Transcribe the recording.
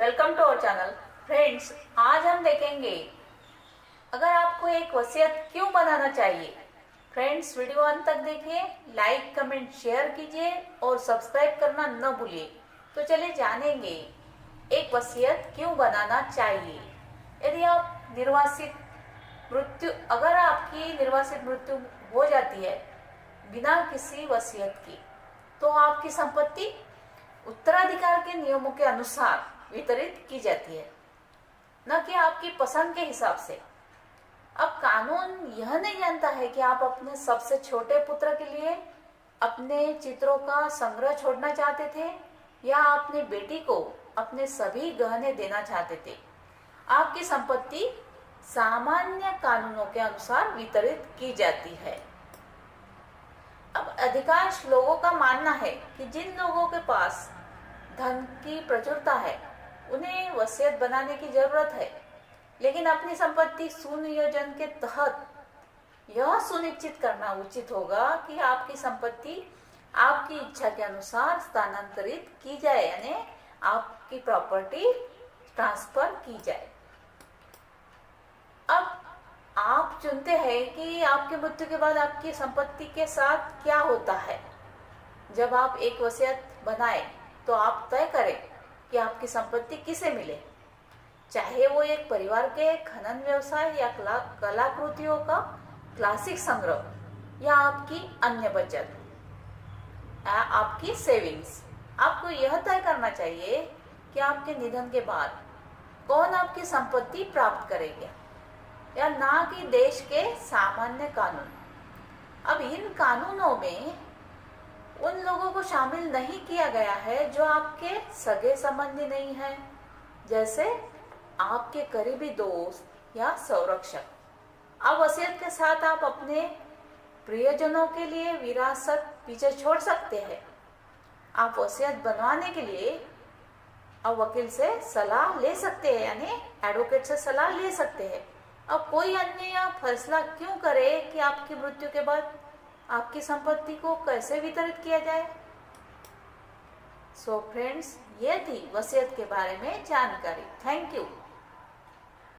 Welcome to our channel. Friends, आज हम देखेंगे अगर आपको एक वसीयत क्यों बनाना चाहिए। फ्रेंड्स, वीडियो अंत तक देखिए, लाइक कमेंट शेयर कीजिए और सब्सक्राइब करना न भूलिए। तो चलिए जानेंगे एक वसीयत क्यों बनाना चाहिए। यदि आप अगर आपकी निर्वासित मृत्यु हो जाती है बिना किसी वसीयत की, तो आपकी संपत्ति उत्तराधिकार के नियमों के अनुसार वितरित की जाती है, न कि आपकी पसंद के हिसाब से। अब कानून यह नहीं जानता है कि आप अपने सबसे छोटे पुत्र के लिए अपने चित्रों का संग्रह छोड़ना चाहते थे या अपनी बेटी को अपने सभी गहने देना चाहते थे। आपकी संपत्ति सामान्य कानूनों के अनुसार वितरित की जाती है। अब अधिकांश लोगों का मानना है कि जिन लोगों के पास धन की प्रचुरता है उन्हें वसीयत बनाने की जरूरत है, लेकिन अपनी संपत्ति सुनियोजन के तहत यह सुनिश्चित करना उचित होगा कि आपकी संपत्ति आपकी इच्छा के अनुसार स्थानांतरित की जाए, यानी आपकी प्रॉपर्टी ट्रांसफर की जाए। अब आप चुनते हैं कि आपकी मृत्यु के बाद आपकी संपत्ति के साथ क्या होता है। जब आप एक वसीयत बनाए तो आप तय करें कि आपकी संपत्ति किसे मिले, चाहे वो एक परिवार के खनन व्यवसाय या कलाकृतियों का क्लासिक संग्रह या आपकी अन्य बचत या आपकी सेविंग्स। आपको यह तय करना चाहिए कि आपके निधन के बाद कौन आपकी संपत्ति प्राप्त करेगा, या ना कि देश के सामान्य कानून। अब इन कानूनों में उन लोगों को शामिल नहीं किया गया है जो आपके सगे संबंधी नहीं हैं, जैसे आपके करीबी दोस्त या संरक्षक। अब वसीयत के साथ आप अपने प्रियजनों के लिए विरासत पीछे छोड़ सकते हैं। आप वसीयत बनवाने के लिए अब वकील से सलाह ले सकते हैं, यानी एडवोकेट से सलाह ले सकते हैं। अब कोई अन्य फैसला क्यों करे कि आपकी मृत्यु के बाद आपकी संपत्ति को कैसे वितरित किया जाए। सो फ्रेंड्स, ये थी वसीयत के बारे में जानकारी। Thank you.